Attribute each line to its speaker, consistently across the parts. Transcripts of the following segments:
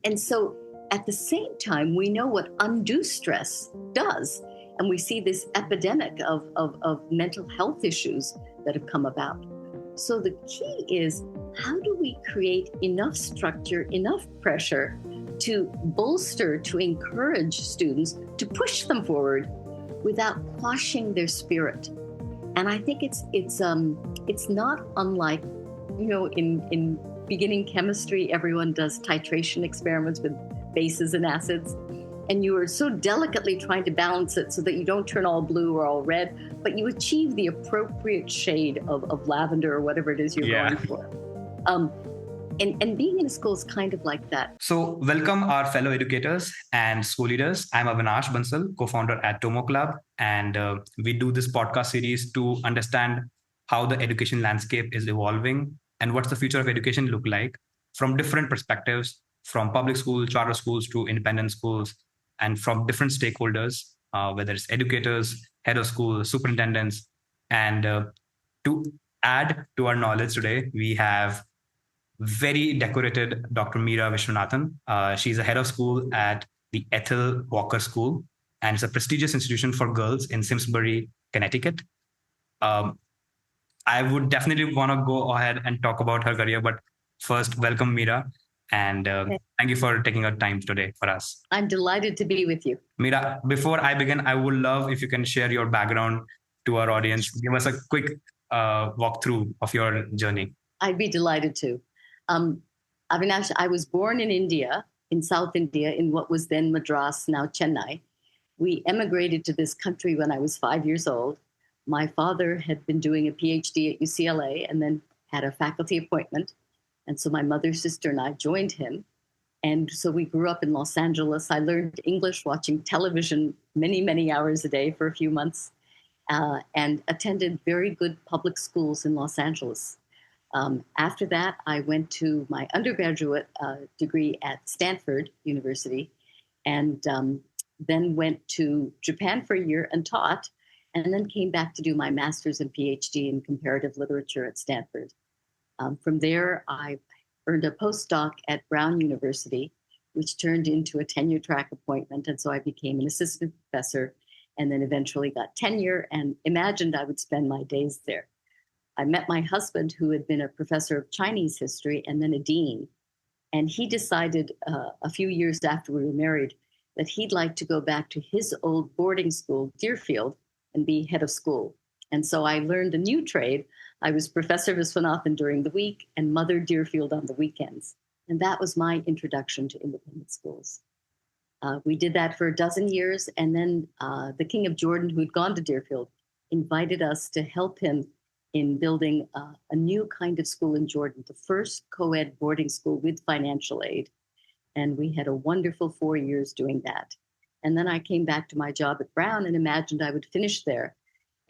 Speaker 1: And so at the same time, we know what undue stress does. And we see this epidemic of mental health issues that have come about. So the key is, how do we create enough structure, enough pressure to bolster, to encourage students, to push them forward without quashing their spirit? And I think it's not unlike, in beginning chemistry, everyone does titration experiments with bases and acids. And you are so delicately trying to balance it so that you don't turn all blue or all red, but you achieve the appropriate shade of lavender or whatever it is you're going for. And being in a school is kind of like that.
Speaker 2: So welcome our fellow educators and school leaders. I'm Avinash Bansal, co-founder at Tomo Club. And we do this podcast series to understand how the education landscape is evolving and what's the future of education look like from different perspectives, from public schools, charter schools to independent schools, and from different stakeholders, whether it's educators, head of school, superintendents. And to add to our knowledge today, we have very decorated Dr. Meera Vishwanathan. She's a head of school at the Ethel Walker School, and it's a prestigious institution for girls in Simsbury, Connecticut. I would definitely want to go ahead and talk about her career, but first, welcome, Meera. And thank you for taking our time today for us.
Speaker 1: I'm delighted to be with you.
Speaker 2: Meera, before I begin, I would love if you can share your background to our audience. Give us a quick walkthrough of your journey.
Speaker 1: I'd be delighted to. Avinash, I was born in India, in South India, in what was then Madras, now Chennai. We emigrated to this country when I was 5 years old. My father had been doing a PhD at UCLA and then had a faculty appointment. And so my mother, sister, and I joined him. And so we grew up in Los Angeles. I learned English watching television many, many hours a day for a few months, and attended very good public schools in Los Angeles. After that, I went to my undergraduate degree at Stanford University, and then went to Japan for a year and taught, and then came back to do my master's and PhD in comparative literature at Stanford. From there, I earned a postdoc at Brown University, which turned into a tenure track appointment, and so I became an assistant professor, and then eventually got tenure and imagined I would spend my days there. I met my husband, who had been a professor of Chinese history and then a dean. And he decided a few years after we were married that he'd like to go back to his old boarding school, Deerfield, and be head of school. And so I learned a new trade. I was Professor Vishwanathan during the week and Mother Deerfield on the weekends. And that was my introduction to independent schools. We did that for a dozen years. And then the King of Jordan, who'd gone to Deerfield, invited us to help him in building a new kind of school in Jordan, the first co-ed boarding school with financial aid. And we had a wonderful 4 years doing that. And then I came back to my job at Brown and imagined I would finish there,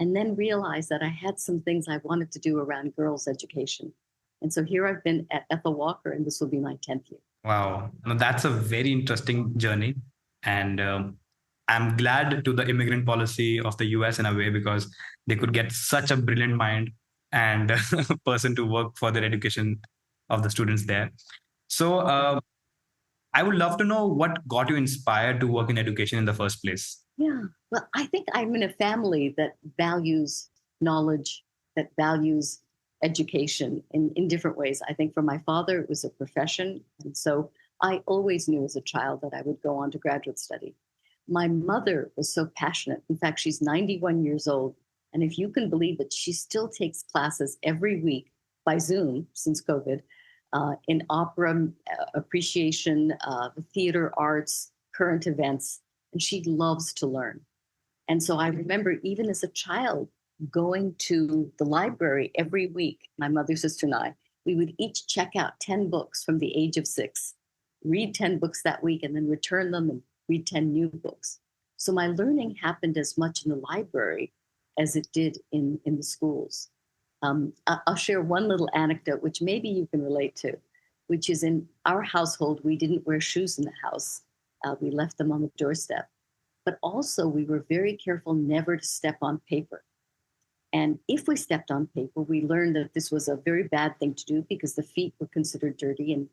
Speaker 1: and then realized that I had some things I wanted to do around girls' education. And so here I've been at Ethel Walker, and this will be my 10th year.
Speaker 2: Wow. Now, that's a very interesting journey. And I'm glad to the immigrant policy of the US in a way, because they could get such a brilliant mind and person to work for their education of the students there. So I would love to know what got you inspired to work in education in the first place.
Speaker 1: Yeah, well, I think I'm in a family that values knowledge, that values education in different ways. I think for my father, it was a profession. And so I always knew as a child that I would go on to graduate study. My mother was so passionate. In fact, she's 91 years old. And if you can believe it, she still takes classes every week by Zoom since COVID in opera appreciation, the theater arts, current events. And she loves to learn. And so I remember even as a child going to the library every week, my mother, sister, and I, we would each check out 10 books from the age of 6, read 10 books that week, and then return them and read 10 new books. So my learning happened as much in the library as it did in the schools. I'll share one little anecdote, which maybe you can relate to, which is in our household, we didn't wear shoes in the house. We left them on the doorstep. But also we were very careful never to step on paper. And if we stepped on paper, we learned that this was a very bad thing to do because the feet were considered dirty and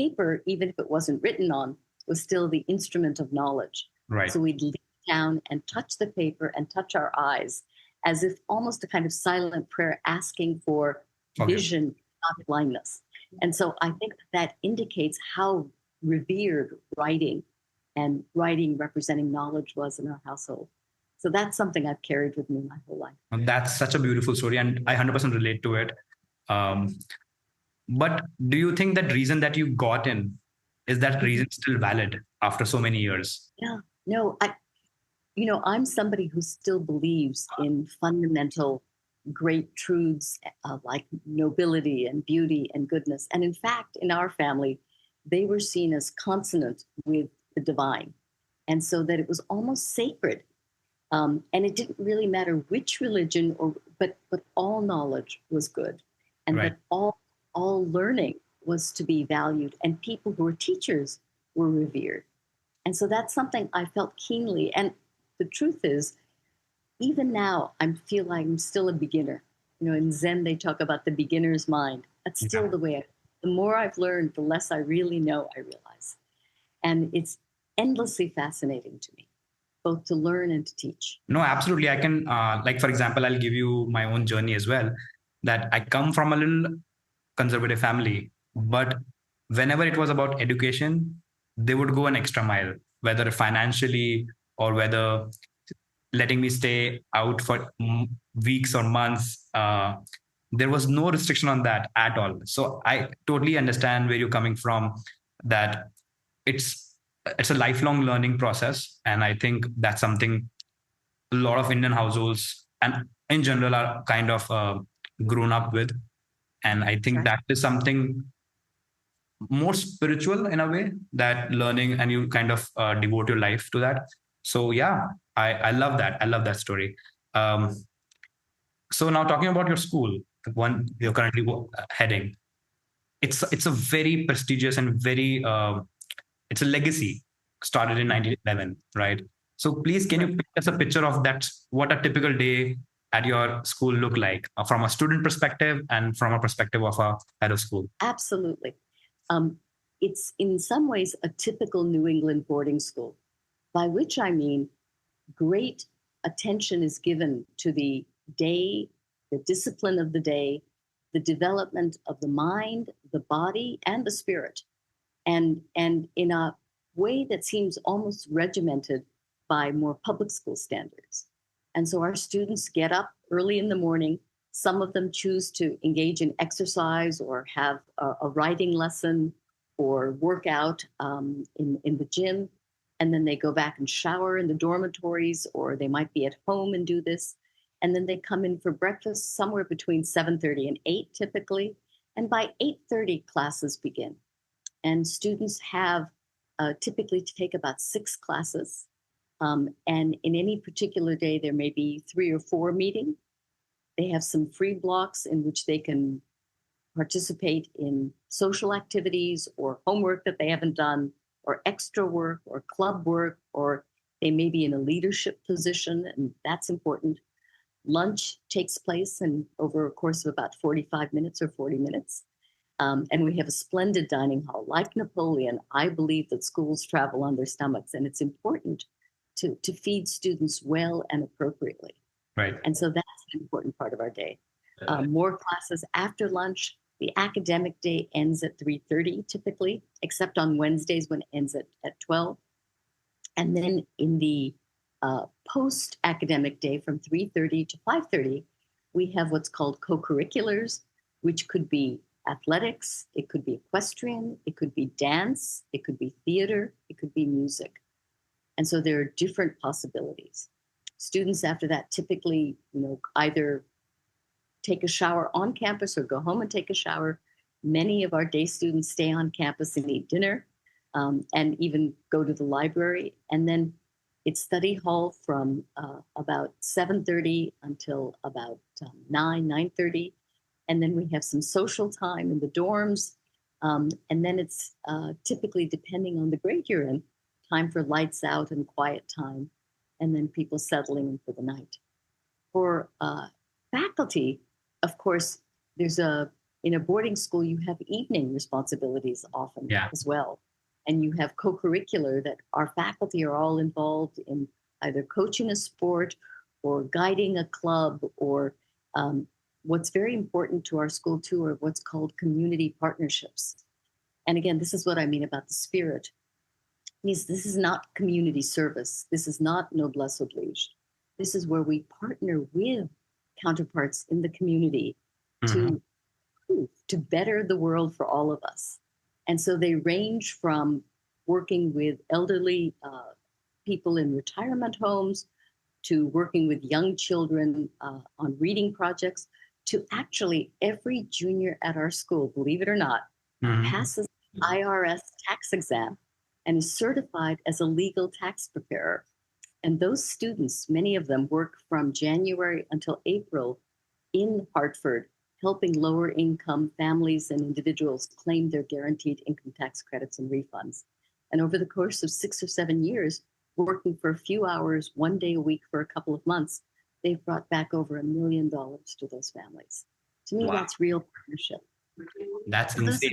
Speaker 1: paper, even if it wasn't written on, was still the instrument of knowledge.
Speaker 2: Right.
Speaker 1: So we'd lean down and touch the paper and touch our eyes as if almost a kind of silent prayer asking for vision, not blindness. And so I think that indicates how revered writing and writing representing knowledge was in our household. So that's something I've carried with me my whole life.
Speaker 2: And that's such a beautiful story, and I 100% relate to it. But do you think that reason that you got in, is that reason still valid after so many years?
Speaker 1: Yeah, no, I'm somebody who still believes in fundamental great truths like nobility and beauty and goodness. And in fact, in our family, they were seen as consonant with the divine. And so that it was almost sacred. And it didn't really matter which religion, but all knowledge was good. And
Speaker 2: Right.
Speaker 1: that all learning was to be valued. And people who were teachers were revered. And so that's something I felt keenly. And the truth is, even now, I feel like I'm still a beginner. In Zen, they talk about the beginner's mind. That's still the way. The more I've learned, the less I really know, I realize. And it's endlessly fascinating to me, both to learn and to teach.
Speaker 2: No, absolutely. I can, like, for example, I'll give you my own journey as well, that I come from a little conservative family, but whenever it was about education, they would go an extra mile, whether financially or whether letting me stay out for weeks or months. There was no restriction on that at all. So I totally understand where you're coming from, that it's a lifelong learning process. And I think that's something a lot of Indian households and in general are kind of grown up with. And I think that is something more spiritual in a way, that learning, and you kind of devote your life to that. So yeah, I love that. I love that story. So now talking about your school, the one you're currently heading, it's a very prestigious and very it's a legacy started in 1911, right? So please, can you paint us a picture of that? What a typical day at your school look like from a student perspective and from a perspective of a head of school?
Speaker 1: Absolutely. It's in some ways a typical New England boarding school, by which I mean great attention is given to the day, the discipline of the day, the development of the mind, the body, and the spirit, and in a way that seems almost regimented by more public school standards. And so our students get up early in the morning. Some of them choose to engage in exercise or have a writing lesson or work out in the gym. And then they go back and shower in the dormitories, or they might be at home and do this. And then they come in for breakfast somewhere between 7:30 and 8 typically. And by 8:30, classes begin. And students have typically take about 6 classes. And in any particular day, there may be 3 or 4 meetings. They have some free blocks in which they can participate in social activities or homework that they haven't done, or extra work or club work, or they may be in a leadership position, and that's important. Lunch takes place over a course of about 45 minutes or 40 minutes. And we have a splendid dining hall. Like Napoleon, I believe that schools travel on their stomachs, and it's important to feed students well and appropriately.
Speaker 2: Right.
Speaker 1: And so that's an important part of our day. More classes after lunch. The academic day ends at 3:30 typically, except on Wednesdays when it ends at 12. And then in the post-academic day from 3:30 to 5:30, we have what's called co-curriculars, which could be athletics, it could be equestrian, it could be dance, it could be theater, it could be music. And so there are different possibilities. Students after that typically, either take a shower on campus or go home and take a shower. Many of our day students stay on campus and eat dinner, and even go to the library. And then it's study hall from about 7:30 until about 9:30. And then we have some social time in the dorms. And then it's typically, depending on the grade you're in, time for lights out and quiet time, and then people settling in for the night. For faculty, of course, there's a In a boarding school, you have evening responsibilities often as well. And you have co-curricular that our faculty are all involved in either coaching a sport or guiding a club, or what's very important to our school too are what's called community partnerships. And again, this is what I mean about the spirit. This is not community service. This is not noblesse oblige. This is where we partner with counterparts in the community to better the world for all of us. And so they range from working with elderly people in retirement homes, to working with young children on reading projects, to actually every junior at our school, believe it or not, passes the IRS tax exam and is certified as a legal tax preparer. And those students, many of them work from January until April in Hartford, helping lower income families and individuals claim their guaranteed income tax credits and refunds. And over the course of 6 or 7 years, working for a few hours, 1 day a week for a couple of months, they've brought back over $1 million to those families. To me, that's real partnership.
Speaker 2: That's insane.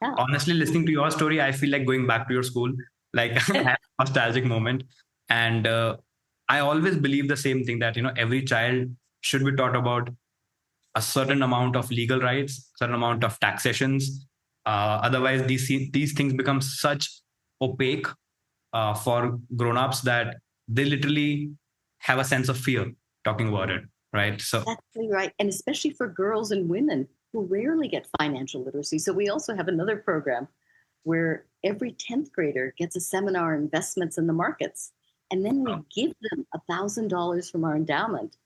Speaker 2: Honestly, listening to your story, I feel like going back to your school, like a nostalgic moment. And I always believe the same thing, that, every child should be taught about a certain amount of legal rights, certain amount of taxations. Otherwise, these things become such opaque for grown-ups that they literally have a sense of fear talking about it, right? So
Speaker 1: that's really right. And especially for girls and women who rarely get financial literacy. So we also have another program where every 10th grader gets a seminar on investments in the markets. And then we give them $1,000 from our endowment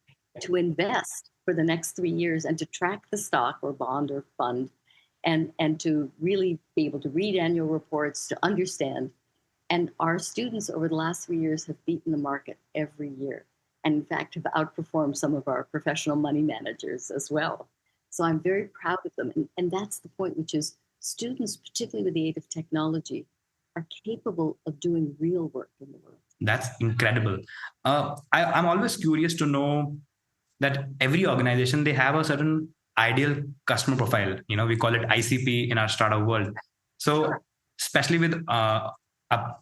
Speaker 1: to invest for the next 3 years and to track the stock or bond or fund, and to really be able to read annual reports, to understand. And our students over the last 3 years have beaten the market every year, and in fact have outperformed some of our professional money managers as well. So I'm very proud of them. And that's the point, which is students, particularly with the aid of technology, are capable of doing real work in the world.
Speaker 2: That's incredible. I'm always curious to know that every organization, they have a certain ideal customer profile. We call it ICP in our startup world. So especially with a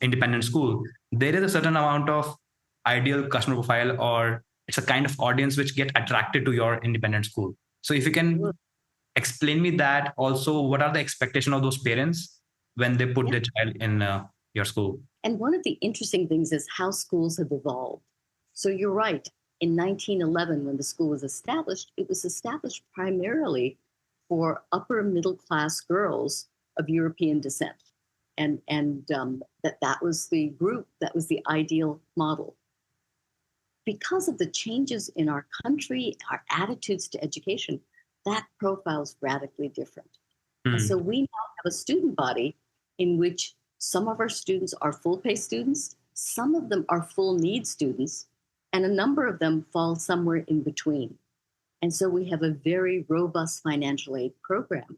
Speaker 2: independent school, there is a certain amount of ideal customer profile, or it's a kind of audience which get attracted to your independent school. So if you can explain me that, also what are the expectations of those parents when they put their child in your school?
Speaker 1: And one of the interesting things is how schools have evolved. So you're right. In 1911, when the school was established, it was established primarily for upper middle class girls of European descent. And that was the group, that was the ideal model. Because of the changes in our country, our attitudes to education, that profile is radically different. And so we now have a student body in which some of our students are full-pay students, some of them are full-need students, and a number of them fall somewhere in between. And so we have a very robust financial aid program.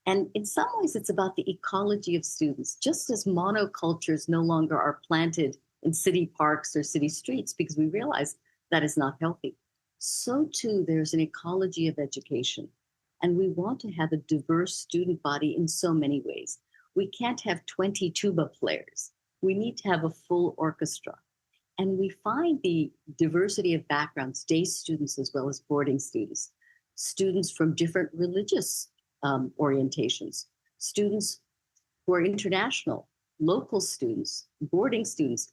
Speaker 1: And in some ways, it's about the ecology of students, just as monocultures no longer are planted in city parks or city streets because we realize that is not healthy. So too, there's an ecology of education. And we want to have a diverse student body in so many ways. We can't have 20 tuba players. We need to have a full orchestra. And we find the diversity of backgrounds, day students as well as boarding students, students from different religious orientations, students who are international, local students, boarding students.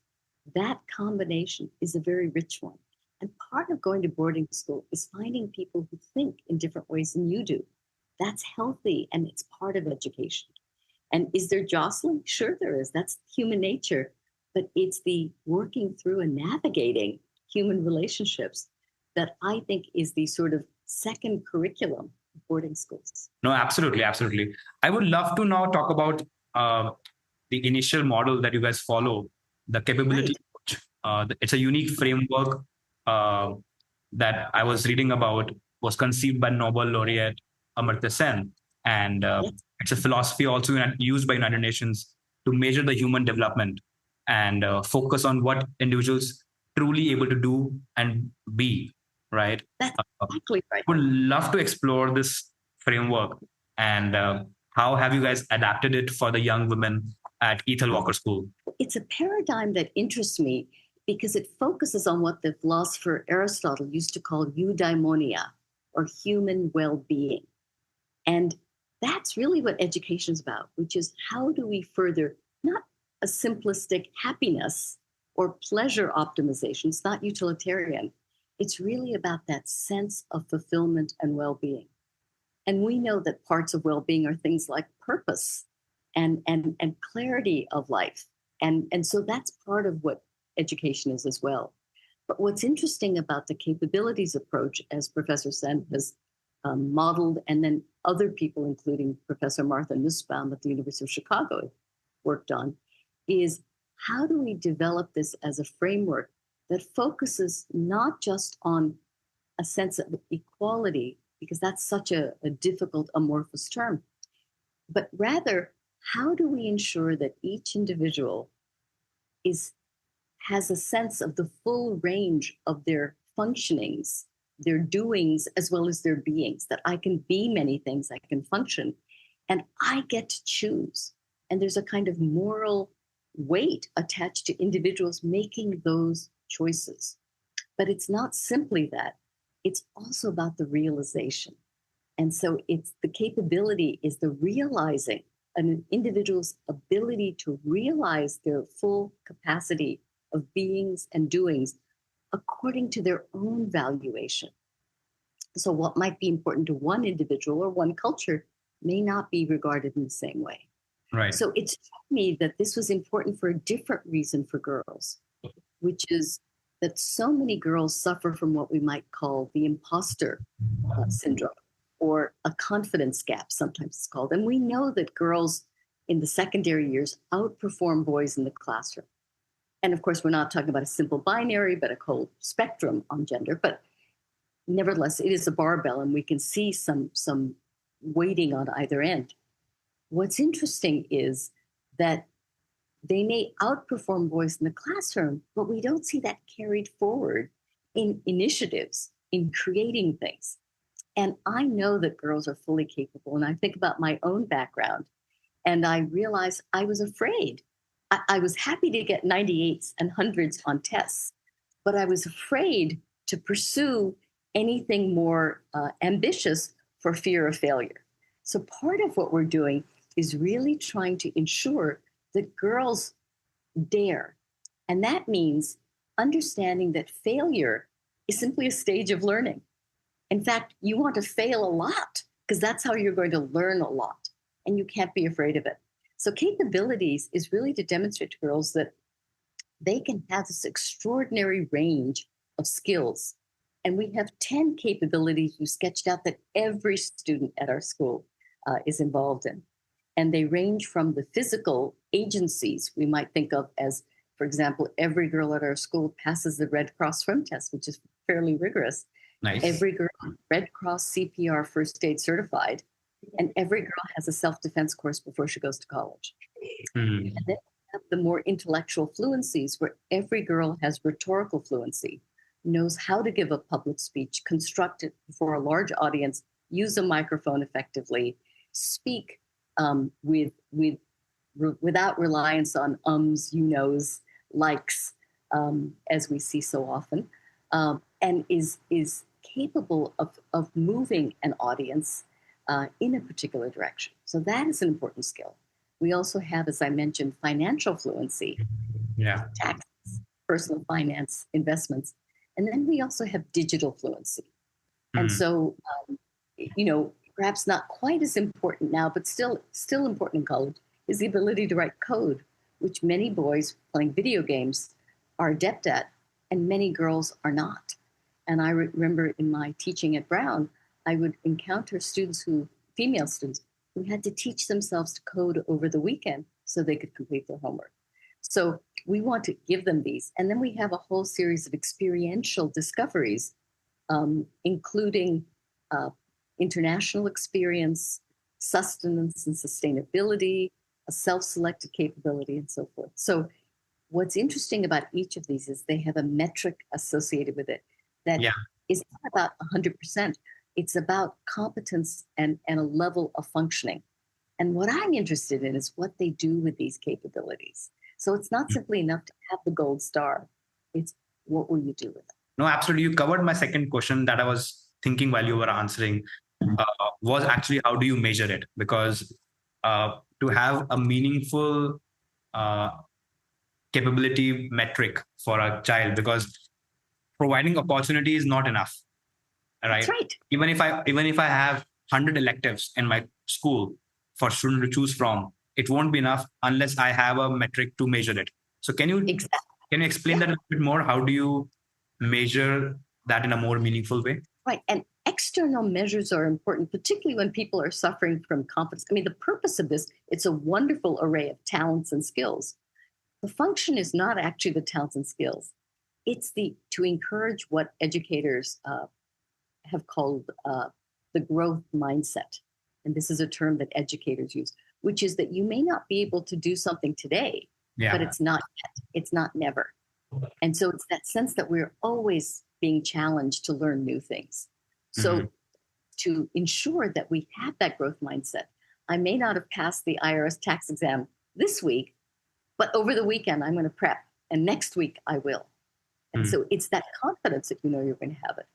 Speaker 1: That combination is a very rich one. And part of going to boarding school is finding people who think in different ways than you do. That's healthy, and it's part of education. And is there jostling? Sure there is. That's human nature. But it's the working through and navigating human relationships that I think is the sort of second curriculum of boarding schools.
Speaker 2: No, absolutely, absolutely. I would love to now talk about the initial model that you guys follow, the capability coach. It's a unique framework that I was reading about, was conceived by Nobel laureate Amartya Sen. And it's a philosophy also used by United Nations to measure the human development and focus on what individuals truly able to do and be, right?
Speaker 1: That's exactly right.
Speaker 2: I would love to explore this framework. And how have you guys adapted it for the young women at Ethel Walker School?
Speaker 1: It's a paradigm that interests me because it focuses on what the philosopher Aristotle used to call eudaimonia, or human well-being. And that's really what education is about, which is how do we further not a simplistic happiness or pleasure optimization. It's not utilitarian. It's really about that sense of fulfillment and well-being. And we know that parts of well-being are things like purpose and clarity of life. And so that's part of what education is as well. But what's interesting about the capabilities approach, as Professor Sen has modeled, and then other people, including Professor Martha Nussbaum at the University of Chicago, worked on, is how do we develop this as a framework that focuses not just on a sense of equality, because that's such a difficult, amorphous term, but rather, how do we ensure that each individual has a sense of the full range of their functionings, their doings, as well as their beings, that I can be many things, I can function, and I get to choose. And there's a kind of moral weight attached to individuals making those choices. But it's not simply that, it's also about the realization. And so it's the capability is the realizing, an individual's ability to realize their full capacity of beings and doings according to their own valuation. So what might be important to one individual or one culture may not be regarded in the same way.
Speaker 2: Right.
Speaker 1: So it struck me that this was important for a different reason for girls, which is that so many girls suffer from what we might call the imposter syndrome, or a confidence gap, sometimes it's called. And we know that girls in the secondary years outperform boys in the classroom. And of course, we're not talking about a simple binary, but a whole spectrum on gender. But nevertheless, it is a barbell, and we can see some weighting on either end. What's interesting is that they may outperform boys in the classroom, but we don't see that carried forward in initiatives, in creating things. And I know that girls are fully capable. And I think about my own background, and I realized I was afraid. I was happy to get 98s and 100s on tests, but I was afraid to pursue anything more ambitious for fear of failure. So part of what we're doing is really trying to ensure that girls dare. And that means understanding that failure is simply a stage of learning. In fact, you want to fail a lot because that's how you're going to learn a lot, and you can't be afraid of it. So capabilities is really to demonstrate to girls that they can have this extraordinary range of skills. And we have 10 capabilities we sketched out that every student at our school is involved in. And they range from the physical agencies we might think of as, for example, every girl at our school passes the Red Cross swim test, which is fairly rigorous.
Speaker 2: Nice.
Speaker 1: Every girl, Red Cross CPR first aid certified, and every girl has a self-defense course before she goes to college. And then we have the more intellectual fluencies, where every girl has rhetorical fluency, knows how to give a public speech, construct it before a large audience, use a microphone effectively, speak without reliance on ums, you knows, likes, as we see so often, and is capable of moving an audience in a particular direction. So that is an important skill. We also have, as I mentioned, financial fluency, taxes, personal finance, investments. And then we also have digital fluency. And so, perhaps not quite as important now, but still important in college, is the ability to write code, which many boys playing video games are adept at, and many girls are not. And I remember in my teaching at Brown, I would encounter female students, who had to teach themselves to code over the weekend so they could complete their homework. So we want to give them these. And then we have a whole series of experiential discoveries, including international experience, sustenance and sustainability, a self-selected capability, and so forth. So what's interesting about each of these is they have a metric associated with it that is not about 100%, It's about competence and a level of functioning. And what I'm interested in is what they do with these capabilities. So it's not simply enough to have the gold star. It's what will you do with it?
Speaker 2: No, absolutely. You covered my second question that I was thinking while you were answering, was actually how do you measure it? Because to have a meaningful uh, capability metric for a child, because providing opportunity is not enough,
Speaker 1: That's
Speaker 2: right?
Speaker 1: right.
Speaker 2: Even if I have 100 electives in my school for students to choose from, it won't be enough unless I have a metric to measure it. So
Speaker 1: Exactly.
Speaker 2: can you explain that a bit more? How do you measure that in a more meaningful way?
Speaker 1: Right. And external measures are important, particularly when people are suffering from confidence. I mean, the purpose of this, it's a wonderful array of talents and skills. The function is not actually the talents and skills. It's to encourage what educators have called the growth mindset. And this is a term that educators use, which is that you may not be able to do something today, but it's not yet. It's not never. And so it's that sense that we're always being challenged to learn new things. So to ensure that we have that growth mindset, I may not have passed the IRS tax exam this week, but over the weekend, I'm going to prep. And next week, I will. And so it's that confidence that you know you're going to have it.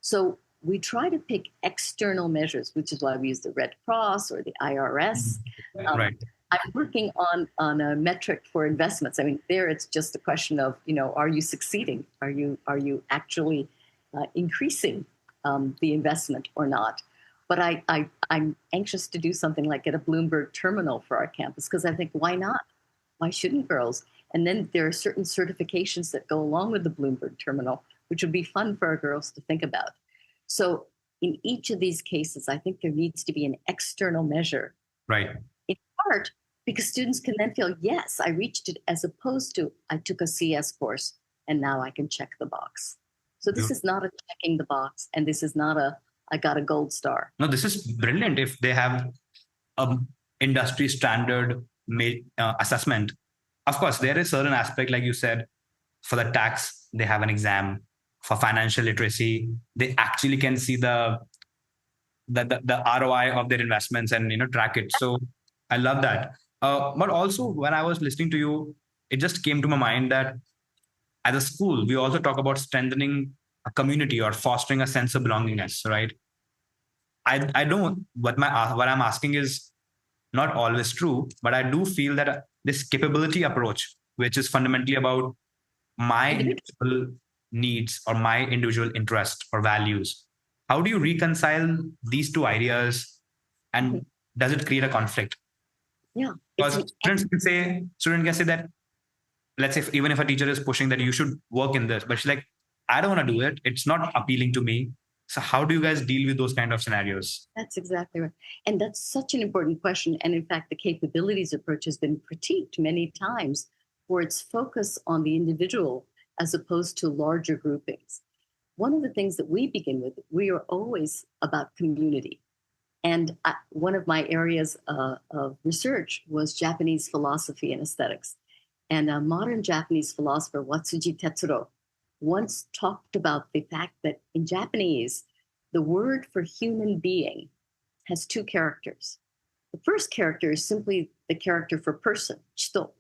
Speaker 1: So we try to pick external measures, which is why we use the Red Cross or the IRS.
Speaker 2: Right.
Speaker 1: I'm working on a metric for investments. I mean, there it's just a question of, are you succeeding? Are you actually increasing the investment or not? But I'm anxious to do something like get a Bloomberg terminal for our campus, because I think, why not? Why shouldn't girls? And then there are certain certifications that go along with the Bloomberg terminal, which would be fun for our girls to think about. So in each of these cases, I think there needs to be an external measure.
Speaker 2: Right.
Speaker 1: In part, because students can then feel, yes, I reached it, as opposed to I took a CS course and now I can check the box. So this is not a checking the box, and this is not I got a gold star.
Speaker 2: No, this is brilliant. If they have a industry standard assessment, of course, there is certain aspect, like you said, for the tax, they have an exam. For financial literacy, they actually can see the ROI of their investments and track it. So I love that. But also, when I was listening to you, it just came to my mind that as a school, we also talk about strengthening a community or fostering a sense of belongingness, right? I know what I'm asking is not always true, but I do feel that this capability approach, which is fundamentally about my individual needs or my individual interest or values, how do you reconcile these two ideas, and does it create a conflict?
Speaker 1: Yeah.
Speaker 2: Because student can say that, let's say, even if a teacher is pushing that you should work in this, but she's like, I don't want to do it. It's not appealing to me. So how do you guys deal with those kind of scenarios?
Speaker 1: That's exactly right. And that's such an important question. And in fact, the capabilities approach has been critiqued many times for its focus on the individual as opposed to larger groupings. One of the things that we begin with, we are always about community. And one of my areas of research was Japanese philosophy and aesthetics. And a modern Japanese philosopher, Watsuji Tetsuro, once talked about the fact that in Japanese, the word for human being has two characters. The first character is simply the character for person, chito.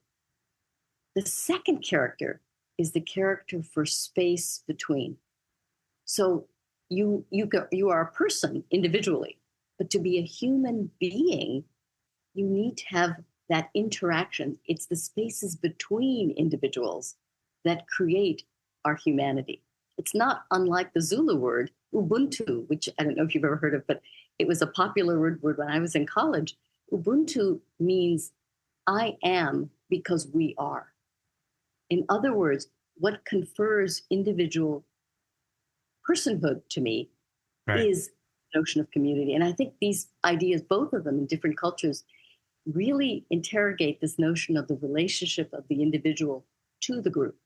Speaker 1: The second character is the character for space between. So you are a person individually, but to be a human being, you need to have that interaction. It's the spaces between individuals that create our humanity. It's not unlike the Zulu word, Ubuntu, which I don't know if you've ever heard of, but it was a popular word when I was in college. Ubuntu means I am because we are. In other words, what confers individual personhood to me is the notion of community. And I think these ideas, both of them in different cultures, really interrogate this notion of the relationship of the individual to the group.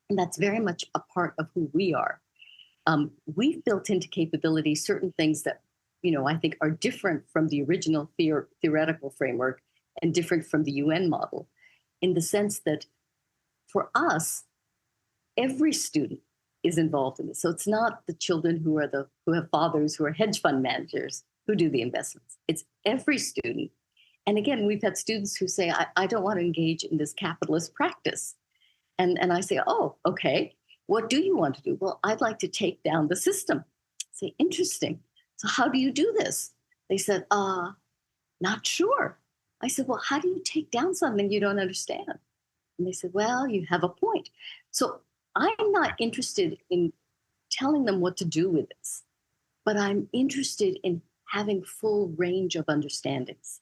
Speaker 1: And that's very much a part of who we are. We've built into capability certain things that, I think are different from the original theoretical framework and different from the UN model, in the sense that for us, every student is involved in this. So it's not the children who have fathers who are hedge fund managers who do the investments. It's every student. And again, we've had students who say, I don't want to engage in this capitalist practice. And I say, oh, okay, what do you want to do? Well, I'd like to take down the system. I say, interesting. So how do you do this? They said, not sure. I said, well, how do you take down something you don't understand? And they said, well, you have a point. So I'm not interested in telling them what to do with this, but I'm interested in having full range of understandings.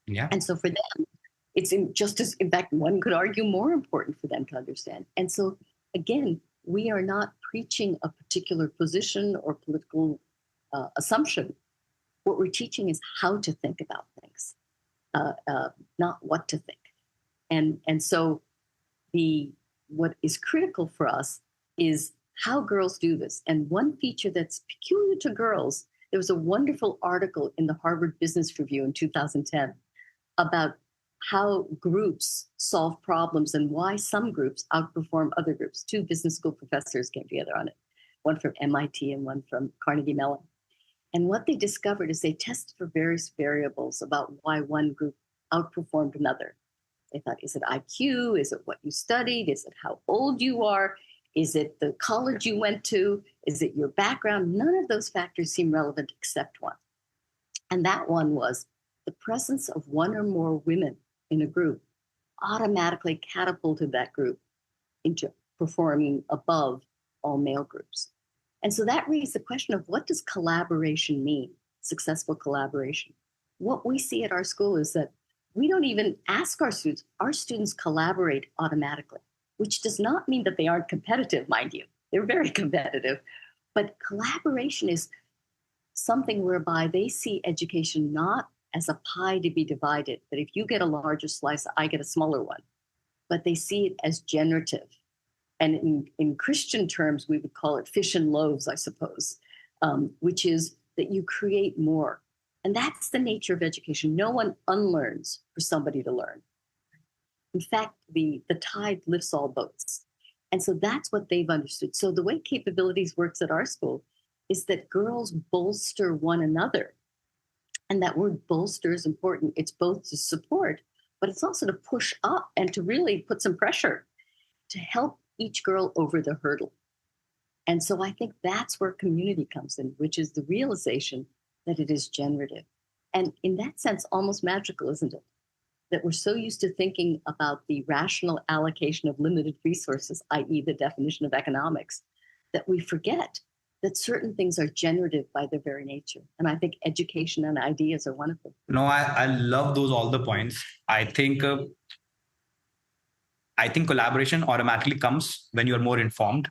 Speaker 2: Yeah.
Speaker 1: And so for them, it's just as, in fact, one could argue more important for them to understand. And so again, we are not preaching a particular position or political assumption. What we're teaching is how to think about things, not what to think. And so what is critical for us is how girls do this. And one feature that's peculiar to girls, there was a wonderful article in the Harvard Business Review in 2010 about how groups solve problems and why some groups outperform other groups. 2 business school professors came together on it, one from MIT and one from Carnegie Mellon. And what they discovered is they tested for various variables about why one group outperformed another. They thought, is it IQ? Is it what you studied? Is it how old you are? Is it the college you went to? Is it your background? None of those factors seem relevant except one. And that one was the presence of one or more women in a group automatically catapulted that group into performing above all male groups. And so that raised the question of, what does collaboration mean, successful collaboration? What we see at our school is that we don't even ask our students collaborate automatically, which does not mean that they aren't competitive, mind you. They're very competitive. But collaboration is something whereby they see education not as a pie to be divided, that if you get a larger slice, I get a smaller one. But they see it as generative. And in Christian terms, we would call it fish and loaves, I suppose, which is that you create more. And that's the nature of education. No one unlearns for somebody to learn. In fact, the tide lifts all boats. And so that's what they've understood. So the way capabilities works at our school is that girls bolster one another. And that word bolster is important. It's both to support, but it's also to push up and to really put some pressure to help each girl over the hurdle. And so I think that's where community comes in, which is the realization that it is generative. And in that sense, almost magical, isn't it? That we're so used to thinking about the rational allocation of limited resources, i.e. the definition of economics, that we forget that certain things are generative by their very nature. And I think education and ideas are one of them.
Speaker 2: No, I love all the points. I think collaboration automatically comes when you're more informed.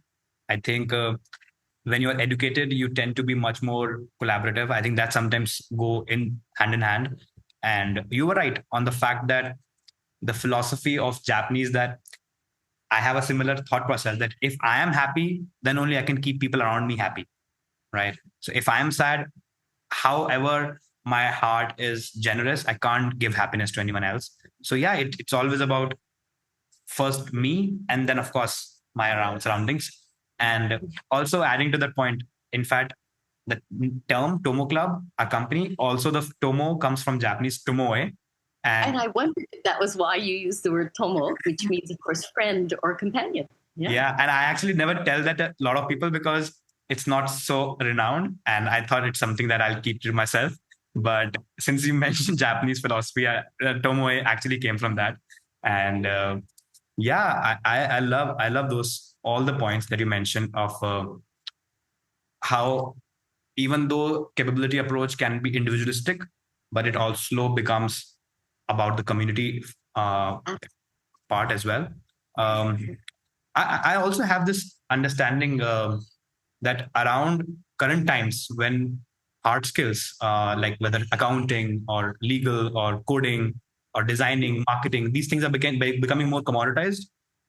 Speaker 2: I think when you're educated, you tend to be much more collaborative. I think that sometimes go in hand. And you were right on the fact that the philosophy of Japanese, that I have a similar thought process, that if I am happy, then only I can keep people around me happy, right? So if I am sad, however my heart is generous, I can't give happiness to anyone else. So yeah, it's always about first me, and then of course my surroundings. And also adding to that point, in fact, the term Tomo Club, a company, also the Tomo comes from Japanese tomoe.
Speaker 1: And I wondered if that was why you used the word tomo, which means, of course, friend or companion.
Speaker 2: Yeah, and I actually never tell that to a lot of people because it's not so renowned, and I thought it's something that I'll keep to myself. But since you mentioned Japanese philosophy, tomoe actually came from that. And I love those, all the points that you mentioned of how even though capability approach can be individualistic, but it also becomes about the community part as well. I also have this understanding that around current times, when hard skills like whether accounting or legal or coding or designing, marketing, these things are becoming more commoditized.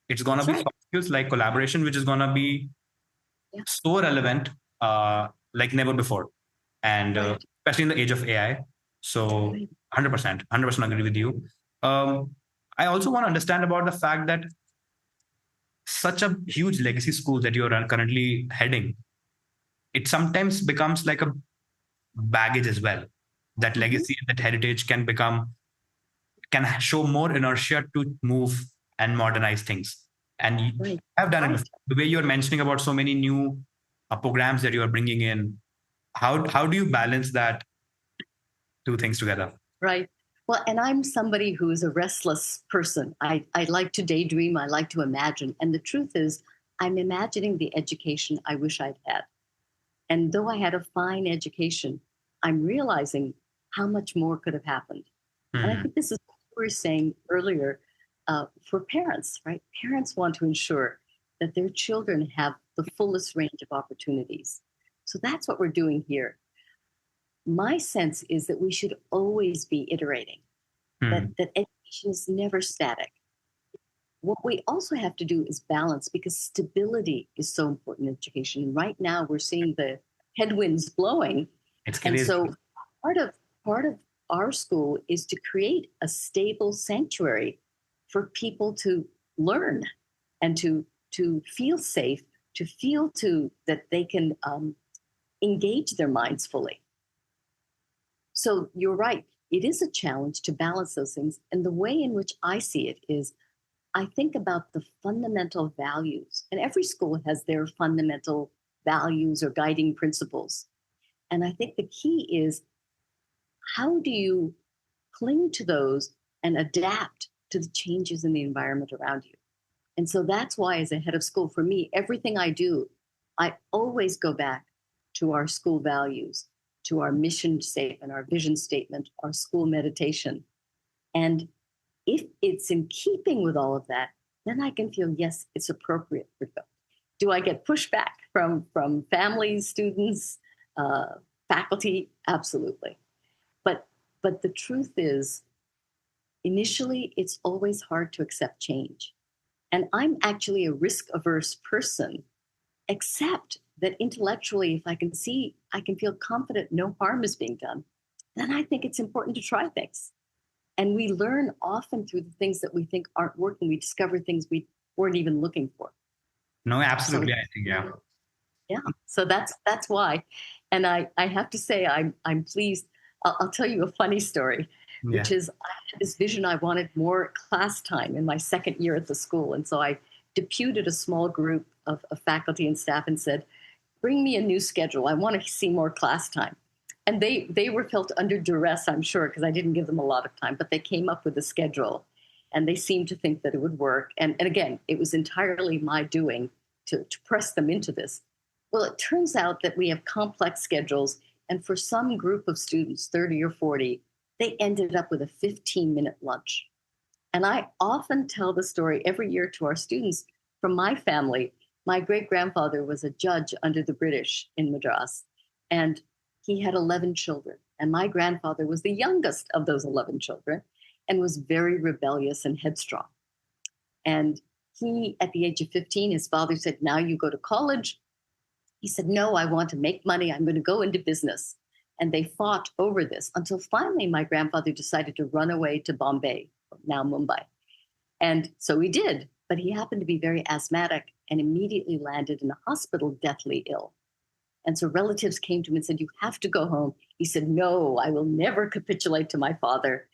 Speaker 2: It's going to be soft skills like collaboration, which is going to be so relevant like never before. And especially in the age of AI. So 100% agree with you. I also want to understand about the fact that such a huge legacy school that you're currently heading, it sometimes becomes like a baggage as well. That legacy, that heritage can show more inertia to move and modernize things. And you
Speaker 1: Right.
Speaker 2: have done it
Speaker 1: Right.
Speaker 2: before. The way you're mentioning about so many new programs that you are bringing in, how do you balance that two things together?
Speaker 1: Right. Well, and I'm somebody who is a restless person. I like to daydream. I like to imagine. And the truth is, I'm imagining the education I wish I'd had. And though I had a fine education, I'm realizing how much more could have happened. And I
Speaker 2: Hmm.
Speaker 1: think this is what we were saying earlier for parents, right? Parents want to ensure that their children have the fullest range of opportunities. So that's what we're doing here. My sense is that we should always be iterating,
Speaker 2: Hmm.
Speaker 1: that education is never static. What we also have to do is balance because stability is so important in education. Right now, we're seeing the headwinds blowing.
Speaker 2: It's
Speaker 1: And
Speaker 2: crazy.
Speaker 1: so part of our school is to create a stable sanctuary for people to learn and to feel safe, to feel that they can engage their minds fully. So you're right. It is a challenge to balance those things. And the way in which I see it is I think about the fundamental values, and every school has their fundamental values or guiding principles. And I think the key is how do you cling to those and adapt to the changes in the environment around you? And so that's why, as a head of school, for me, everything I do, I always go back to our school values, to our mission statement, our vision statement, our school meditation. And if it's in keeping with all of that, then I can feel, yes, it's appropriate for them. Do I get pushback from families, students, faculty? Absolutely. But but the truth is, initially, it's always hard to accept change. And I'm actually a risk averse person, except that intellectually, if I can see, I can feel confident no harm is being done, then I think it's important to try things. And we learn often through the things that we think aren't working. We discover things we weren't even looking for.
Speaker 2: No,
Speaker 1: So
Speaker 2: absolutely. I think, yeah.
Speaker 1: yeah, so that's why. And I have to say I'm pleased. I'll tell you a funny story,
Speaker 2: Yeah.
Speaker 1: which is I had this vision I wanted more class time in my second year at the school. And so I deputed a small group of faculty and staff and said, bring me a new schedule. I want to see more class time. And they were felt under duress, I'm sure, because I didn't give them a lot of time, but they came up with a schedule and they seemed to think that it would work. And again, it was entirely my doing to press them into this. Well, it turns out that we have complex schedules. And for some group of students, 30 or 40, they ended up with a 15-minute lunch. And I often tell the story every year to our students from my family. My great grandfather was a judge under the British in Madras, and he had 11 children. And my grandfather was the youngest of those 11 children and was very rebellious and headstrong. And he, at the age of 15, his father said, now you go to college. He said, no, I want to make money. I'm going to go into business. And they fought over this until finally my grandfather decided to run away to Bombay, now Mumbai. And so he did, but he happened to be very asthmatic and immediately landed in a hospital, deathly ill. And so relatives came to him and said, you have to go home. He said, no, I will never capitulate to my father.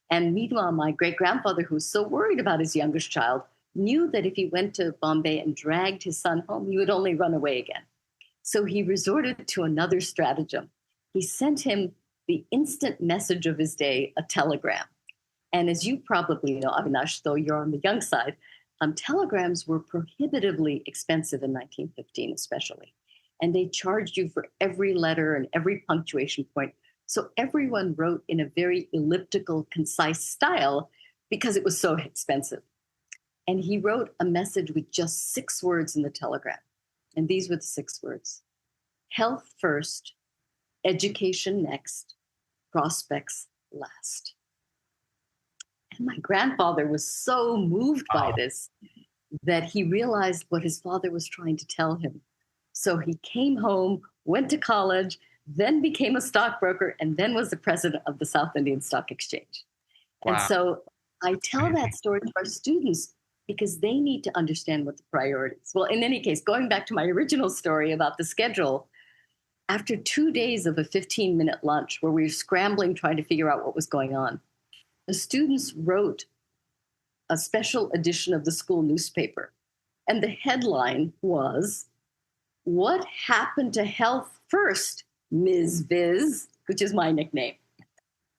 Speaker 1: And meanwhile, my great grandfather, who was so worried about his youngest child, knew that if he went to Bombay and dragged his son home, he would only run away again. So he resorted to another stratagem. He sent him the instant message of his day, a telegram. And as you probably know, Avinash, though you're on the young side, telegrams were prohibitively expensive in 1915, especially. And they charged you for every letter and every punctuation point. So everyone wrote in a very elliptical, concise style because it was so expensive. And he wrote a message with just 6 words in the telegram. And these were the 6 words: health first, education next, prospects last. And my grandfather was so moved by
Speaker 2: Wow.
Speaker 1: this that he realized what his father was trying to tell him. So he came home, went to college, then became a stockbroker, and then was the president of the South Indian Stock Exchange. And
Speaker 2: Wow.
Speaker 1: so I tell that
Speaker 2: Amazing.
Speaker 1: story to our students because they need to understand what the priorities. Well, in any case, going back to my original story about the schedule, after 2 days of a 15-minute lunch where we were scrambling trying to figure out what was going on, the students wrote a special edition of the school newspaper. And the headline was, "What happened to health first, Ms. Viz?" which is my nickname.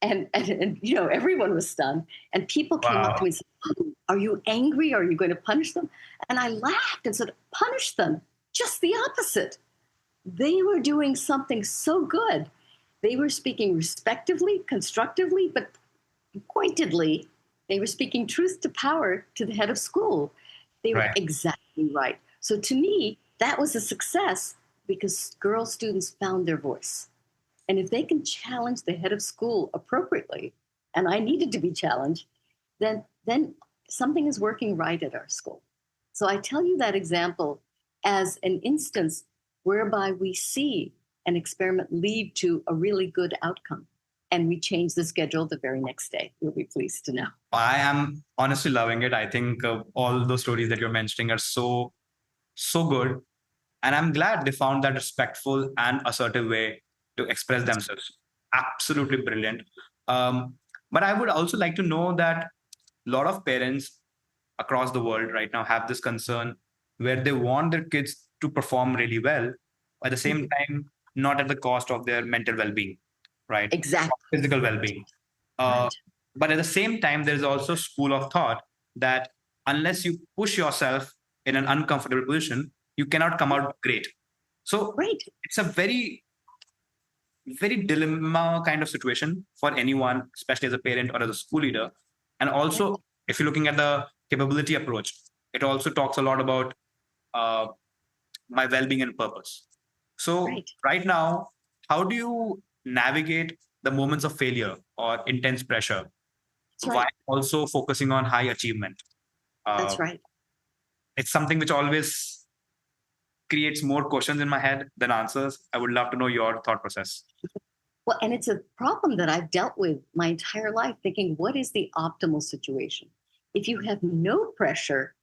Speaker 1: And everyone was stunned. And people came up to me and said, "Oh, are you angry? Are you going to punish them?" And I laughed and said, "Punish them? Just the opposite. They were doing something so good. They were speaking respectively, constructively, but pointedly. They were speaking truth to power to the head of school. They were exactly right." So to me, that was a success because girl students found their voice. And if they can challenge the head of school appropriately, and I needed to be challenged, then something is working right at our school. So I tell you that example as an instance whereby we see an experiment lead to a really good outcome. And we change the schedule the very next day. You'll be pleased to know.
Speaker 2: I am honestly loving it. I think all those stories that you're mentioning are so good. And I'm glad they found that respectful and assertive way to express themselves. Absolutely brilliant. But I would also like to know that a lot of parents across the world right now have this concern where they want their kids to perform really well, at the same time, not at the cost of their mental well-being, right?
Speaker 1: Exactly.
Speaker 2: Physical well-being.
Speaker 1: Right.
Speaker 2: But at the same time, there's also a school of thought that unless you push yourself in an uncomfortable position, you cannot come out great. So it's a very, very dilemma kind of situation for anyone, especially as a parent or as a school leader. And also, if you're looking at the capability approach, it also talks a lot about my well-being and purpose. So right now, how do you navigate the moments of failure or intense pressure while also focusing on high achievement?
Speaker 1: That's right.
Speaker 2: It's something which always creates more questions in my head than answers. I would love to know your thought process.
Speaker 1: Well, and it's a problem that I've dealt with my entire life, thinking, what is the optimal situation? If you have no pressure,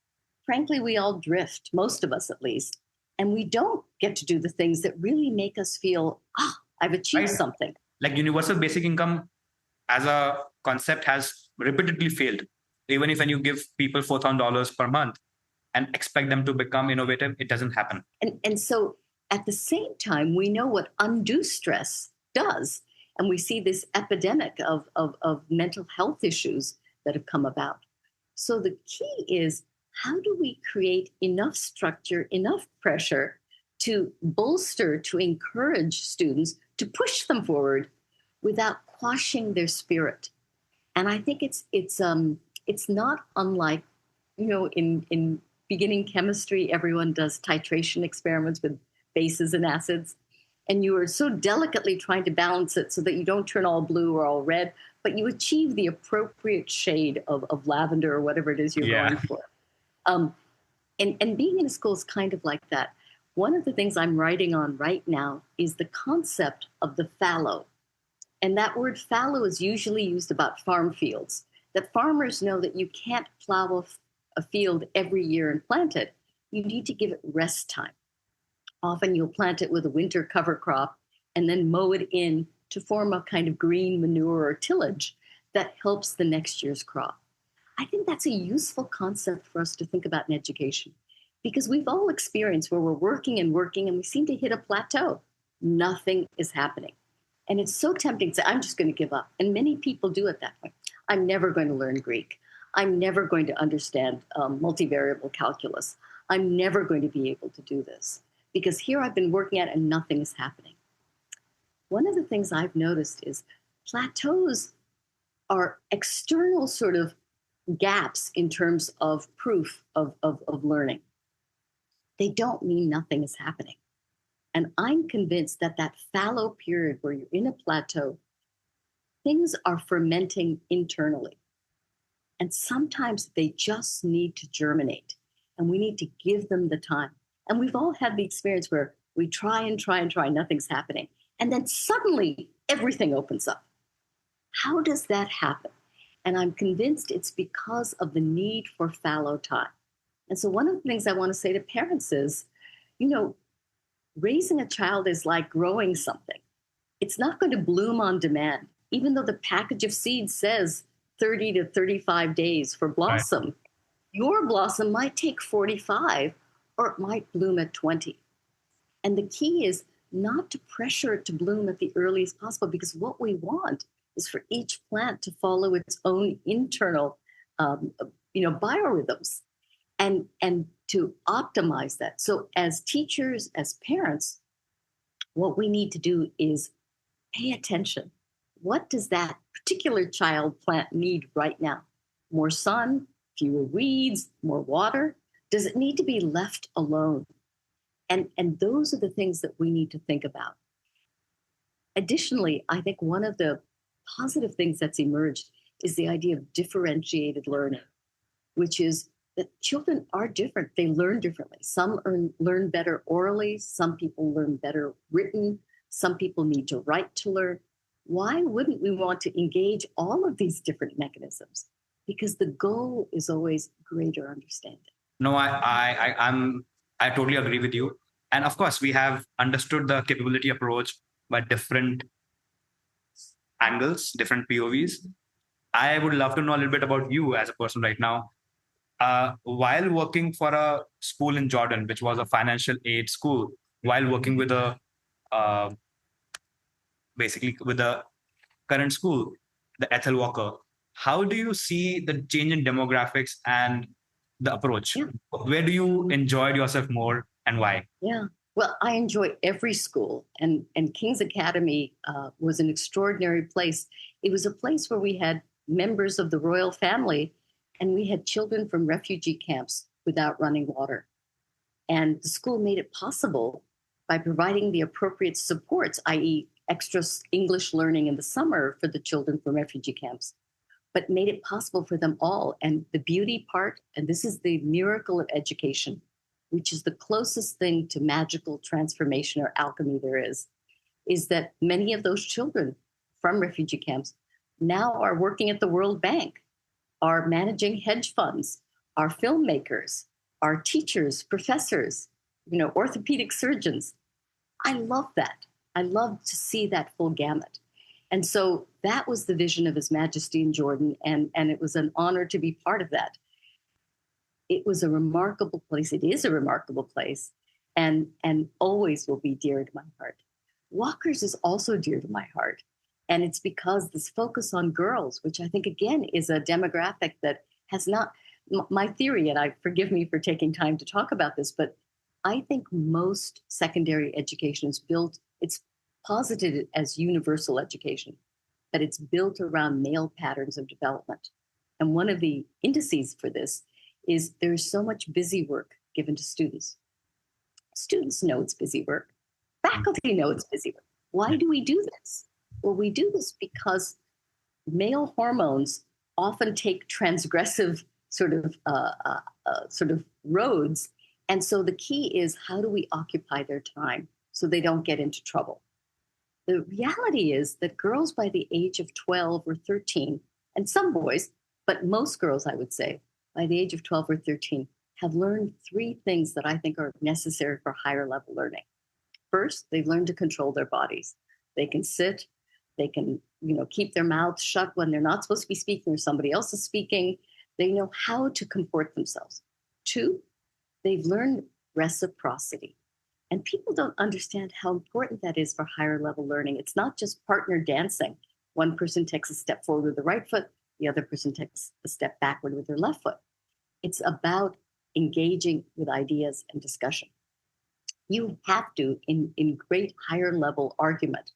Speaker 1: frankly, we all drift, most of us at least, and we don't get to do the things that really make us feel, I've achieved something.
Speaker 2: Like universal basic income as a concept has repeatedly failed. Even if when you give people $4,000 per month and expect them to become innovative, it doesn't happen.
Speaker 1: And so at the same time, we know what undue stress does. And we see this epidemic of mental health issues that have come about. So the key is, how do we create enough structure, enough pressure to bolster, to encourage students, to push them forward without quashing their spirit? And I think it's not unlike, in beginning chemistry, everyone does titration experiments with bases and acids. And you are so delicately trying to balance it so that you don't turn all blue or all red, but you achieve the appropriate shade of lavender or whatever it is you're going for. And being in a school is kind of like that. One of the things I'm writing on right now is the concept of the fallow. And that word fallow is usually used about farm fields, that farmers know that you can't plow a field every year and plant it. You need to give it rest time. Often you'll plant it with a winter cover crop and then mow it in to form a kind of green manure or tillage that helps the next year's crop. I think that's a useful concept for us to think about in education, because we've all experienced where we're working and we seem to hit a plateau. Nothing is happening. And it's so tempting to say, I'm just going to give up. And many people do at that point. I'm never going to learn Greek. I'm never going to understand multivariable calculus. I'm never going to be able to do this, because here I've been working at it and nothing is happening. One of the things I've noticed is plateaus are external sort of gaps in terms of proof of learning. They don't mean nothing is happening. And I'm convinced that fallow period where you're in a plateau, things are fermenting internally. And sometimes they just need to germinate, and we need to give them the time. And we've all had the experience where we try and try and try, nothing's happening. And then suddenly everything opens up. How does that happen? And I'm convinced it's because of the need for fallow time. And so one of the things I want to say to parents is, raising a child is like growing something. It's not going to bloom on demand, even though the package of seeds says 30 to 35 days for blossom. Right. Your blossom might take 45, or it might bloom at 20. And the key is not to pressure it to bloom at the earliest possible, because what we want is for each plant to follow its own internal, biorhythms, and to optimize that. So as teachers, as parents, what we need to do is pay attention. What does that particular child plant need right now? More sun, fewer weeds, more water? Does it need to be left alone? And those are the things that we need to think about. Additionally, I think one of the positive things that's emerged is the idea of differentiated learning, which is that children are different. They learn differently. Some learn better orally. Some people learn better written. Some people need to write to learn. Why wouldn't we want to engage all of these different mechanisms? Because the goal is always greater understanding.
Speaker 2: No, I totally agree with you. And of course, we have understood the capability approach by different angles, different POVs. I would love to know a little bit about you as a person right now. While working for a school in Jordan, which was a financial aid school, while working with basically with the current school, the Ethel Walker, how do you see the change in demographics and the approach? Yeah. Where do you enjoy yourself more and why?
Speaker 1: Yeah. Well, I enjoy every school, and King's Academy was an extraordinary place. It was a place where we had members of the royal family, and we had children from refugee camps without running water. And the school made it possible by providing the appropriate supports, i.e. extra English learning in the summer for the children from refugee camps, but made it possible for them all. And the beauty part, and this is the miracle of education, which is the closest thing to magical transformation or alchemy there is that many of those children from refugee camps now are working at the World Bank, are managing hedge funds, are filmmakers, are teachers, professors, orthopedic surgeons. I love that. I love to see that full gamut. And so that was the vision of His Majesty in Jordan, and it was an honor to be part of that. It was a remarkable place. It is a remarkable place, and always will be dear to my heart. Walker's is also dear to my heart. And it's because this focus on girls, which I think, again, is a demographic that has not, my theory, and I forgive me for taking time to talk about this, but I think most secondary education is built, it's posited as universal education, but it's built around male patterns of development. And one of the indices for this is there's so much busy work given to students. Students know it's busy work. Faculty know it's busy work. Why do we do this? Well, we do this because male hormones often take transgressive sort of roads. And so the key is, how do we occupy their time so they don't get into trouble? The reality is that girls by the age of 12 or 13, and some boys, but most girls, I would say, by the age of 12 or 13, have learned three things that I think are necessary for higher level learning. First, they've learned to control their bodies. They can sit, they can, keep their mouths shut when they're not supposed to be speaking or somebody else is speaking. They know how to comport themselves. Two, they've learned reciprocity. And people don't understand how important that is for higher level learning. It's not just partner dancing. One person takes a step forward with the right foot, the other person takes a step backward with their left foot. It's about engaging with ideas and discussion. You have to, in great higher level argument,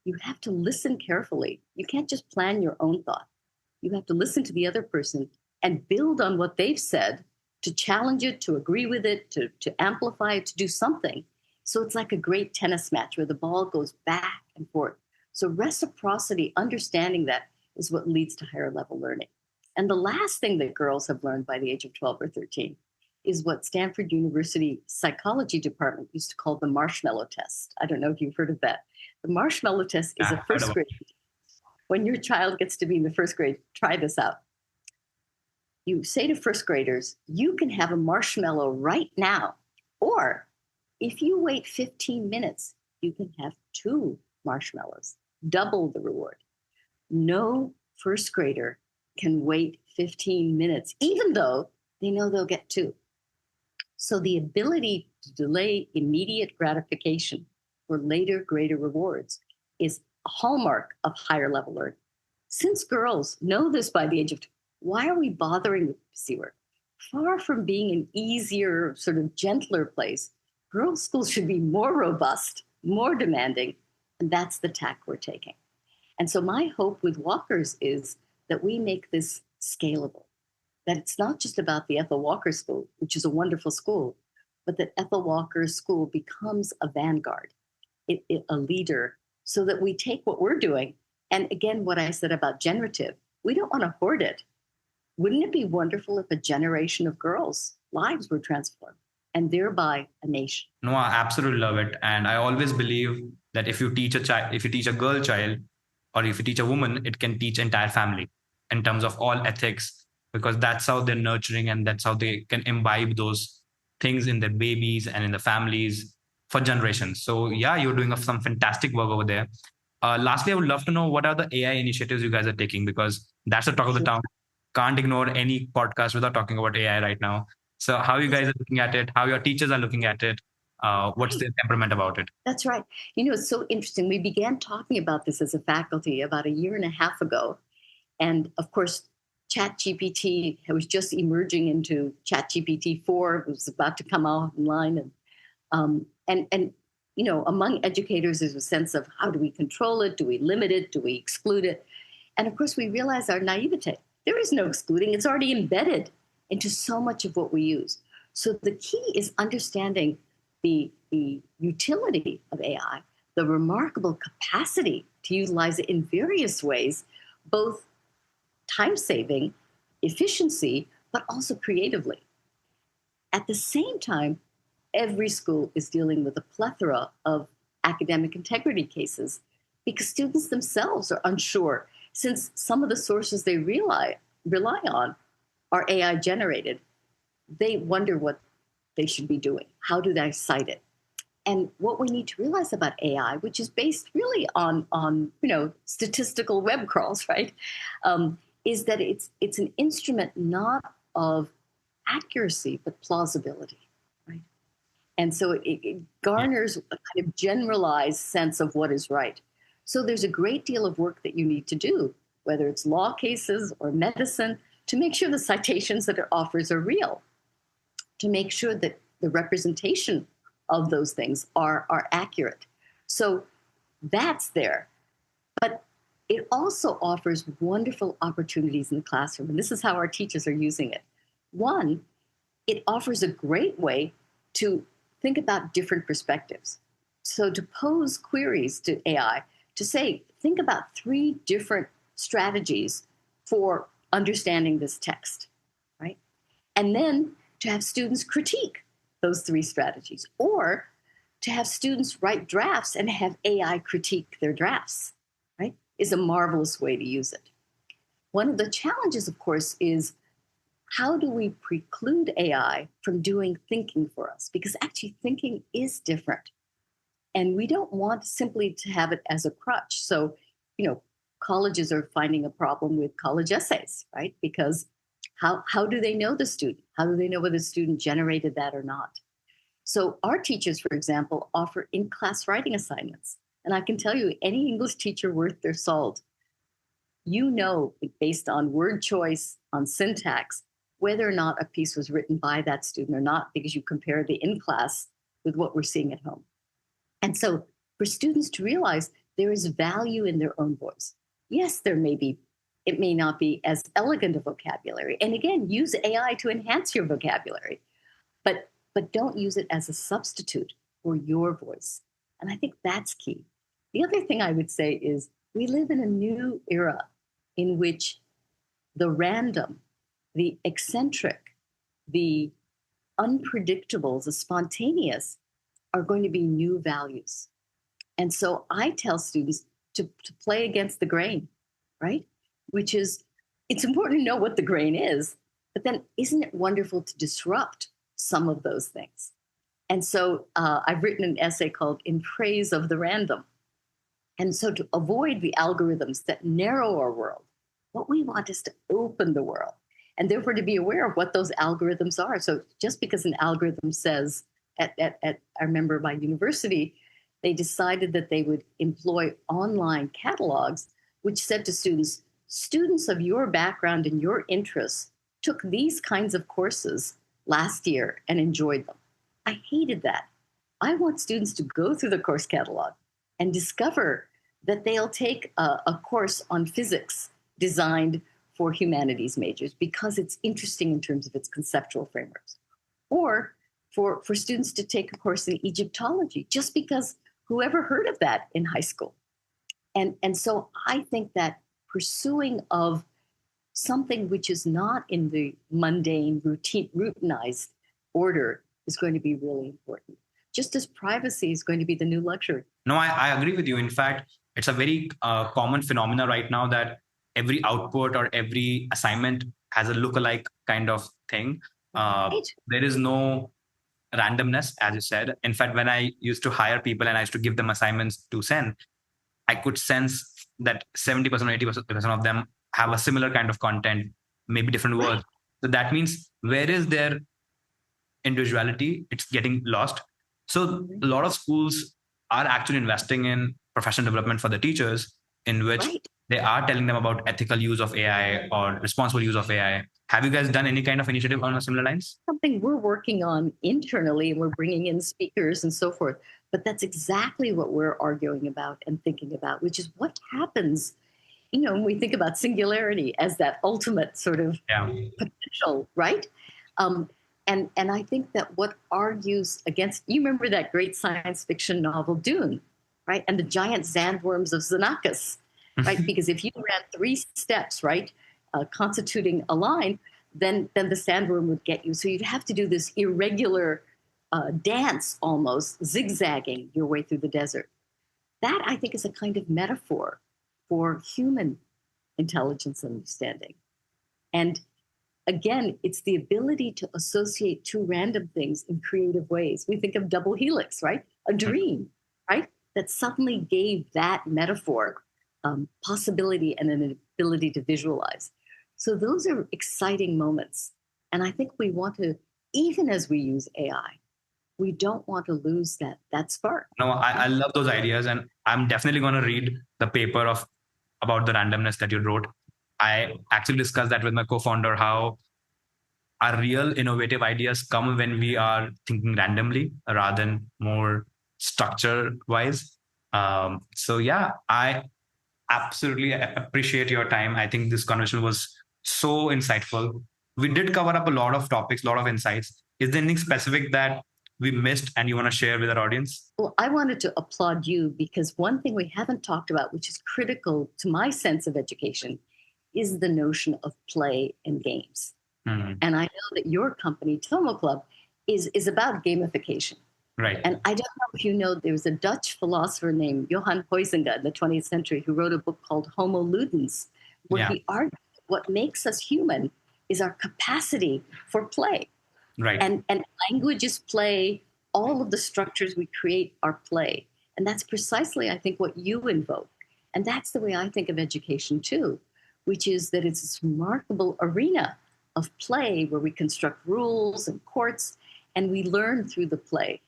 Speaker 1: you have to listen carefully. You can't just plan your own thought. You have to listen to the other person and build on what they've said, to challenge it, to agree with it, to amplify it, to do something. So it's like a great tennis match where the ball goes back and forth. So reciprocity, understanding that, is what leads to higher level learning. And the last thing that girls have learned by the age of 12 or 13 is what Stanford University psychology department used to call the marshmallow test. I don't know if you've heard of that. The marshmallow test is a first grade. When your child gets to be in the first grade, try this out. you say to first graders, you can have a marshmallow right now. Or if you wait 15 minutes, you can have 2 marshmallows, double the reward. No first grader can wait 15 minutes, even though they know they'll get 2. So the ability to delay immediate gratification for later greater rewards is a hallmark of higher level learning. Since girls know this by the age of 2, why are we bothering with C word? Far from being an easier, sort of gentler place, girls' schools should be more robust, more demanding, and that's the tack we're taking. And so my hope with Walkers is that we make this scalable, that it's not just about the Ethel Walker School, which is a wonderful school, but that Ethel Walker School becomes a vanguard, a leader, so that we take what we're doing. And again, what I said about generative, we don't want to hoard it. Wouldn't it be wonderful if a generation of girls' lives were transformed and thereby a nation?
Speaker 2: No, I absolutely love it. And I always believe that if you teach a child, if you teach a girl child, or if you teach a woman, it can teach entire family in terms of all ethics, because that's how they're nurturing and that's how they can imbibe those things in their babies and in the families for generations. So yeah, you're doing some fantastic work over there. Lastly, I would love to know what are the AI initiatives you guys are taking, because that's the talk of the town. Can't ignore any podcast without talking about AI right now. So how you guys are looking at it, how your teachers are looking at it, what's their temperament about it?
Speaker 1: That's right. It's so interesting. We began talking about this as a faculty about 1.5 years ago. And of course, ChatGPT was just emerging into ChatGPT 4. It was about to come online. And among educators, there's a sense of how do we control it? Do we limit it? Do we exclude it? And of course, we realize our naivete. There is no excluding. It's already embedded into so much of what we use. So the key is understanding the utility of AI, the remarkable capacity to utilize it in various ways, both time-saving, efficiency, but also creatively. At the same time, every school is dealing with a plethora of academic integrity cases because students themselves are unsure, since some of the sources they rely on are AI generated. They wonder what they should be doing. How do they cite it? And what we need to realize about AI, which is based really on statistical web crawls, right, is that it's an instrument not of accuracy but plausibility, right? And so it garners a kind of generalized sense of what is right. So there's a great deal of work that you need to do, whether it's law cases or medicine, to make sure the citations that it offers are real, to make sure that the representation of those things are accurate. So that's there. But it also offers wonderful opportunities in the classroom. And this is how our teachers are using it. One, it offers a great way to think about different perspectives. So to pose queries to AI, to say, think about 3 different strategies for understanding this text, right? And then to have students critique those 3 strategies, or to have students write drafts and have AI critique their drafts, right, is a marvelous way to use it. One of the challenges, of course, is how do we preclude AI from doing thinking for us? Because actually thinking is different. And we don't want simply to have it as a crutch. So, colleges are finding a problem with college essays, right? Because how do they know the student? How do they know whether the student generated that or not? So our teachers, for example, offer in-class writing assignments. And I can tell you, any English teacher worth their salt, based on word choice, on syntax, whether or not a piece was written by that student or not, because you compare the in-class with what we're seeing at home. And so for students to realize there is value in their own voice. Yes, it may not be as elegant a vocabulary. And again, use AI to enhance your vocabulary, but don't use it as a substitute for your voice. And I think that's key. The other thing I would say is we live in a new era in which the random, the eccentric, the unpredictable, the spontaneous are going to be new values. And so I tell students to play against the grain, right? Which is, it's important to know what the grain is, But then isn't it wonderful to disrupt some of those things? And so I've written an essay called In Praise of the Random. And so to avoid the algorithms that narrow our world, what we want is to open the world and therefore to be aware of what those algorithms are. So just because an algorithm says, I remember my university, they decided that they would employ online catalogs, which said to students, students of your background and your interests took these kinds of courses last year and enjoyed them. I hated that. I want students to go through the course catalog and discover that they'll take a course on physics designed for humanities majors because it's interesting in terms of its conceptual frameworks. Or for students to take a course in Egyptology, just because whoever heard of that in high school. And so I think that pursuing of something which is not in the mundane, routinized order is going to be really important. Just as privacy is going to be the new luxury.
Speaker 2: No, I agree with you. In fact, it's a very common phenomena right now that every output or every assignment has a lookalike kind of thing.
Speaker 1: Right.
Speaker 2: There is no randomness, as you said. In fact, when I used to hire people and I used to give them assignments to send, I could sense that 70% or 80% of them have a similar kind of content, maybe different words.
Speaker 1: Right.
Speaker 2: So that means where is their individuality? It's getting lost. So a lot of schools are actually investing in professional development for the teachers, in which
Speaker 1: Right.
Speaker 2: they are telling them about ethical use of AI or responsible use of AI. Have you guys done any kind of initiative on similar lines?
Speaker 1: Something we're working on internally, and we're bringing in speakers and so forth. But that's exactly what we're arguing about and thinking about, which is what happens, when we think about singularity as that ultimate sort of potential, right? And I think that what argues against, you remember that great science fiction novel Dune, right? And the giant sandworms of Xenakis, right? Because if you ran 3 steps, right, constituting a line, then the sandworm would get you. So you'd have to do this irregular dance, almost zigzagging your way through the desert. That, I think, is a kind of metaphor for human intelligence and understanding. And again, it's the ability to associate 2 random things in creative ways. We think of double helix, right? A dream, right? That suddenly gave that metaphor possibility and an ability to visualize. So those are exciting moments. And I think we want to, even as we use AI, we don't want to lose that spark.
Speaker 2: No, I love those ideas. And I'm definitely going to read the paper about the randomness that you wrote. I actually discussed that with my co-founder, how our real innovative ideas come when we are thinking randomly rather than more structure wise. So yeah, I absolutely appreciate your time. I think this conversation was so insightful. We did cover up a lot of topics, a lot of insights. Is there anything specific that we missed and you want to share with our audience?
Speaker 1: Well, I wanted to applaud you because one thing we haven't talked about, which is critical to my sense of education, is the notion of play and games.
Speaker 2: Mm-hmm.
Speaker 1: And I know that your company, Tomo Club, is about gamification.
Speaker 2: Right.
Speaker 1: And I don't know if you know, there was a Dutch philosopher named Johan Huizinga in the 20th century who wrote a book called Homo Ludens, where he argued what makes us human is our capacity for play.
Speaker 2: Right.
Speaker 1: And language is play. All of the structures we create are play. And that's precisely, I think, what you invoke. And that's the way I think of education, too, which is that it's this remarkable arena of play where we construct rules and courts, and we learn through the play.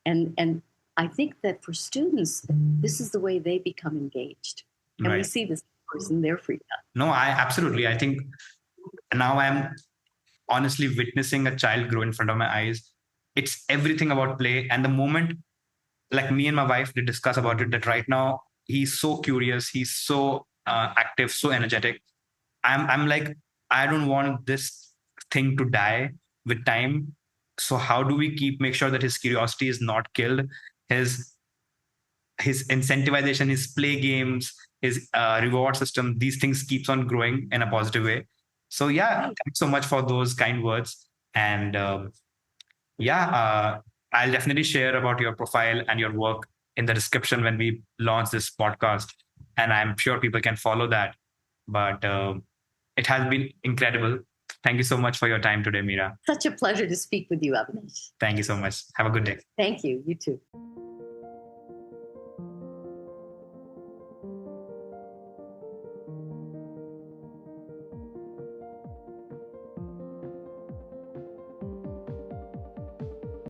Speaker 1: And I think that for students, this is the way they become engaged. And we see this in their free time.
Speaker 2: No, I think now I'm honestly witnessing a child grow in front of my eyes. It's everything about play. And the moment, like me and my wife did discuss about it, that right now he's so curious, he's so active, so energetic. I'm like, I don't want this thing to die with time. So how do we make sure that his curiosity is not killed? His incentivization, his play games, his reward system, these things keeps on growing in a positive way. So yeah, thanks so much for those kind words. And I'll definitely share about your profile and your work in the description when we launch this podcast. And I'm sure people can follow that. But it has been incredible. Thank you so much for your time today, Meera.
Speaker 1: Such a pleasure to speak with you, Avinash.
Speaker 2: Thank you so much. Have a good day.
Speaker 1: Thank you. You too.